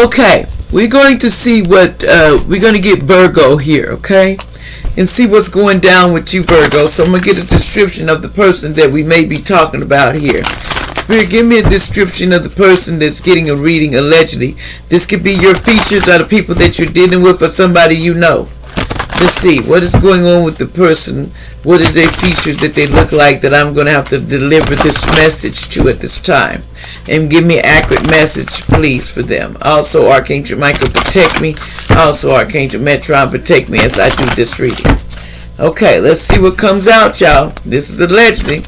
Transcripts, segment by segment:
Okay, we're going to see what, we're going to get Virgo here, okay? And see what's going down with you, Virgo. So I'm going to get a description of the person that we may be talking about here. Spirit, give me a description of the person that's getting a reading, allegedly. This could be your features or the people that you're dealing with or somebody you know. Let's see, what is going on with the person? What is their features that they look like that I'm going to have to deliver this message to at this time? And give me an accurate message, please, for them. Also, Archangel Michael, protect me. Also, Archangel Metron, protect me as I do this reading. Okay, let's see what comes out, y'all. This is allegedly.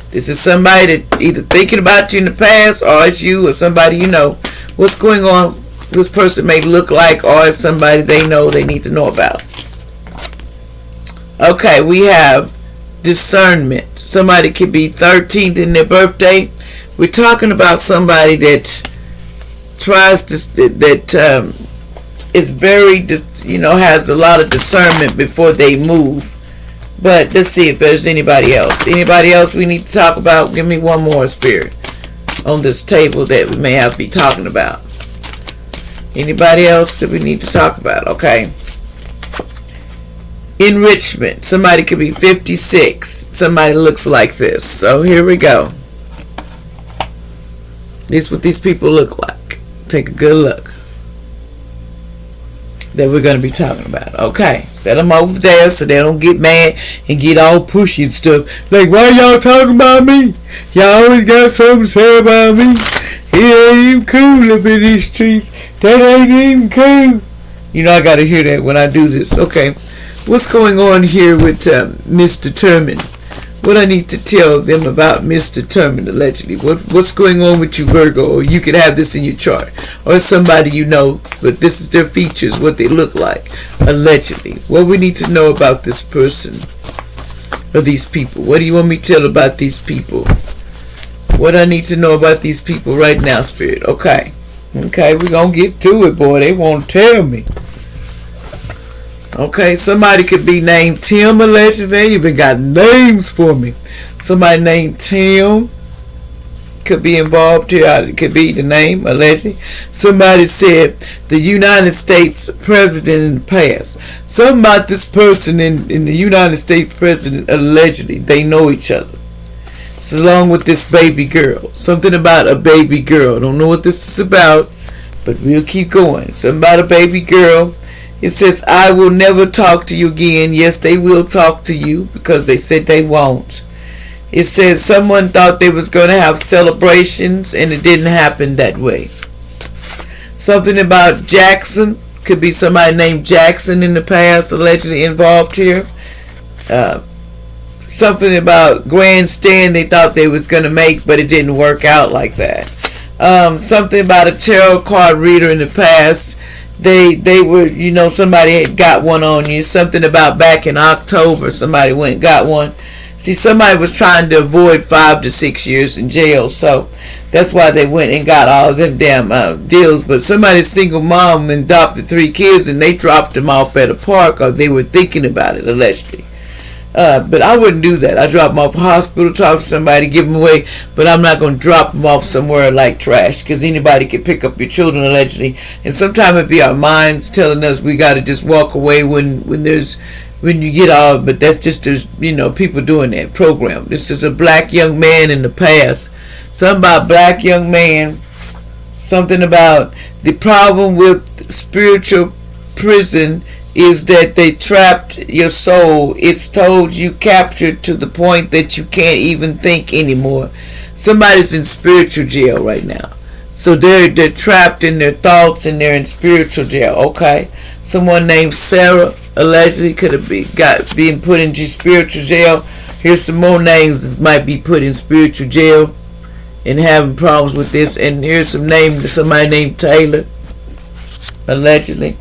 This is somebody that either thinking about you in the past, or it's you, or somebody you know. What's going on? This person may look like, or is somebody they know they need to know about. Okay, we have discernment. Somebody could be 13th in their birthday. We're talking about somebody that tries to, is very, has a lot of discernment before they move. But let's see if there's anybody else. Anybody else we need to talk about? Give me one more, Spirit, on this table that we may have to be talking about. Anybody else that we need to talk about? Okay. Enrichment. Somebody could be 56. Somebody looks like this. So here we go. This is what these people look like. Take a good look. That we're going to be talking about. Okay. Set them over there so they don't get mad and get all pushy and stuff. Like, why y'all talking about me? Y'all always got something to say about me. It ain't even cool up in these streets. That ain't even cool. I got to hear that when I do this. Okay. What's going on here with Misdetermined? What I need to tell them about Misdetermined, allegedly. What's going on with you, Virgo? Or you could have this in your chart. Or somebody you know, but this is their features, what they look like, allegedly. What we need to know about this person or these people. What do you want me to tell about these people? What I need to know about these people right now, Spirit. Okay. Okay, we're going to get to it, boy. They won't tell me. Okay, somebody could be named Tim, allegedly. They even got names for me. Somebody named Tim could be involved here. It could be the name, allegedly. Somebody said the United States president in the past. Something about this person in the United States president, allegedly. They know each other. It's along with this baby girl. Something about a baby girl. Don't know what this is about, but we'll keep going. Something about a baby girl. It says, I will never talk to you again. Yes, they will talk to you because they said they won't. It says someone thought they was going to have celebrations and it didn't happen that way. Something about Jackson. Could be somebody named Jackson in the past allegedly involved here. Something about grandstand they thought they was going to make, but it didn't work out like that. Something about a tarot card reader in the past. They were, somebody had got one on you. Something about back in October, somebody went and got one. See, somebody was trying to avoid 5 to 6 years in jail, so that's why they went and got all of them damn deals. But somebody's single mom adopted 3 kids, and they dropped them off at a park, or they were thinking about it, allegedly. But I wouldn't do that. I drop them off a hospital, talk to somebody, give them away, but I'm not going to drop them off somewhere like trash, because anybody can pick up your children, allegedly. And sometimes it be our minds telling us we got to just walk away when you get all, but that's just, people doing that program. This is a black young man in the past. Something about black young man, something about the problem with spiritual prison is that they trapped your soul. It's told you captured to the point that you can't even think anymore. Somebody's in spiritual jail right now. So they're trapped in their thoughts and they're in spiritual jail. Okay. Someone named Sarah allegedly could have been put into spiritual jail. Here's some more names that might be put in spiritual jail and having problems with this. And here's some names. Somebody named Taylor allegedly.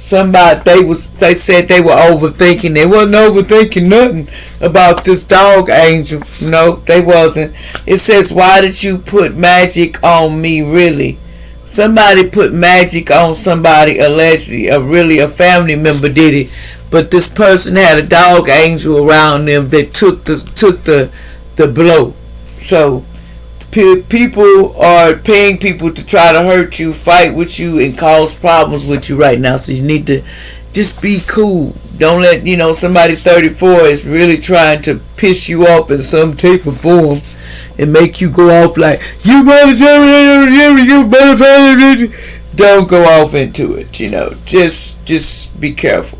Somebody they said they were overthinking. They wasn't overthinking nothing about this dog angel. No, they wasn't. It says, why did you put magic on me, really? Somebody put magic on somebody allegedly. A family member did it. But this person had a dog angel around them that took the blow. So People are paying people to try to hurt you, fight with you, and cause problems with you right now. So you need to just be cool. Don't let, somebody 34 is really trying to piss you off in some type of form and make you go off like, you motherfucker. Don't go off into it, Just be careful.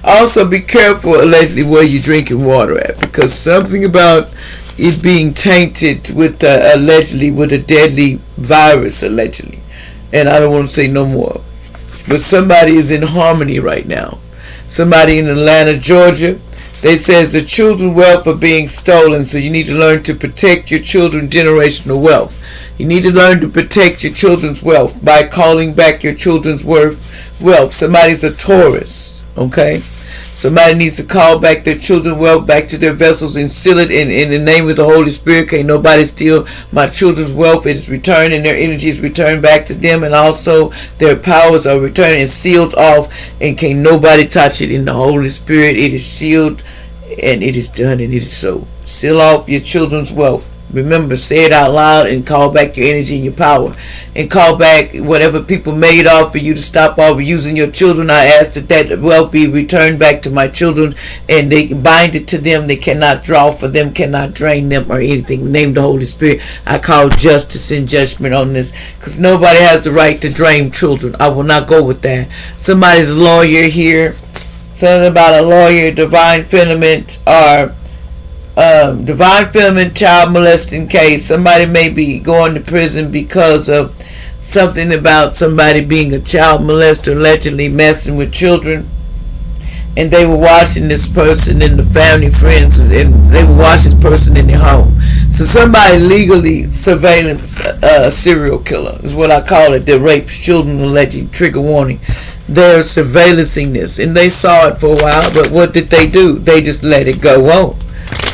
Also be careful allegedly where you're drinking water at, because something about it being tainted with allegedly with a deadly virus, allegedly, and I don't want to say no more, but somebody is in harmony right now. Somebody in Atlanta, Georgia, they says the children's wealth are being stolen, so you need to learn to protect your children's generational wealth. You need to learn to protect your children's wealth by calling back your children's wealth. Somebody's a Taurus, okay? Somebody needs to call back their children's wealth back to their vessels and seal it in the name of the Holy Spirit. Can't nobody steal my children's wealth. It is returned and their energy is returned back to them, and also their powers are returned and sealed off, and can't nobody touch it in the Holy Spirit. It is sealed and it is done, and it is so. Seal off your children's wealth. Remember, say it out loud and call back your energy and your power. And call back whatever people made off for you to stop overusing your children. I ask that wealth be returned back to my children, and they bind it to them. They cannot draw for them, cannot drain them or anything. Name the Holy Spirit. I call justice and judgment on this, because nobody has the right to drain children. I will not go with that. Somebody's a lawyer here. Something about a lawyer, divine filament, or divine filament child molesting case. Somebody may be going to prison because of something about somebody being a child molester, allegedly messing with children, and they were watching this person and the family friends, and they were watching this person in their home. So somebody legally surveillance a serial killer is what I call it, that rapes children, allegedly. Trigger warning. They're surveillancing this, and they saw it for a while, but what did they do? They just let it go on.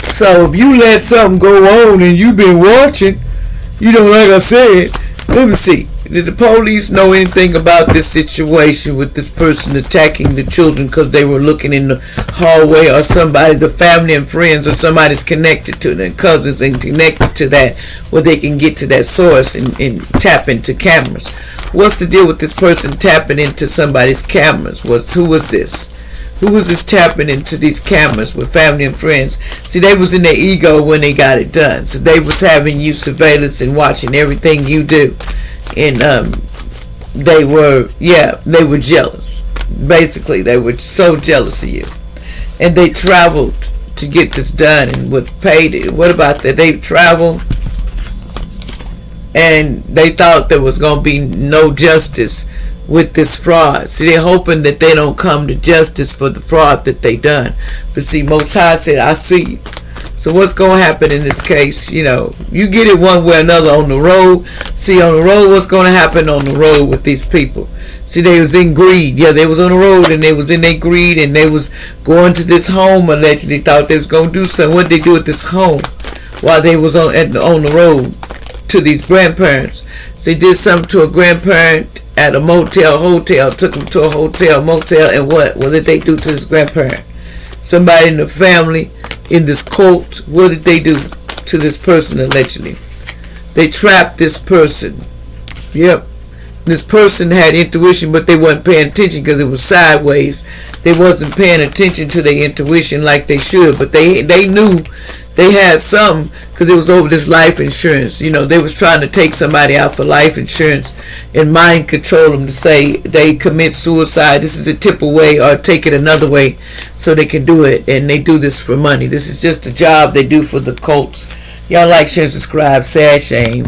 So if you let something go on and you've been watching, like I said, let me see. Did the police know anything about this situation with this person attacking the children because they were looking in the hallway, or somebody, the family and friends, or somebody's connected to them, cousins, and connected to that, where they can get to that source and tap into cameras? What's the deal with this person tapping into somebody's cameras? Who was this? Who was this tapping into these cameras with family and friends? See, they was in their ego when they got it done. So they was having you surveillance and watching everything you do. And they were jealous. Basically, they were so jealous of you. And they traveled to get this done, and what paid it. What about that? They traveled and they thought there was going to be no justice with this fraud. See, they're hoping that they don't come to justice for the fraud that they done. But see, Most High said, I see you. So what's going to happen in this case? You get it one way or another on the road. See, on the road, what's going to happen on the road with these people? See, they was in greed. Yeah, they was on the road, and they was in their greed, and they was going to this home, allegedly thought they was going to do something. What did they do at this home while they was on the road to these grandparents? So they did something to a grandparent at a hotel, took them to a hotel, motel, and what did they do to this grandparent? Somebody in the family, in this cult, what did they do to this person, allegedly? They trapped this person. Yep. This person had intuition, but they wasn't paying attention because it was sideways. They wasn't paying attention to their intuition like they should, but they knew they had something because it was over this life insurance. They was trying to take somebody out for life insurance and mind control them to say they commit suicide. This is a tip away, or take it another way so they can do it, and they do this for money. This is just a job they do for the cults. Y'all like, share, and subscribe. Sad shame.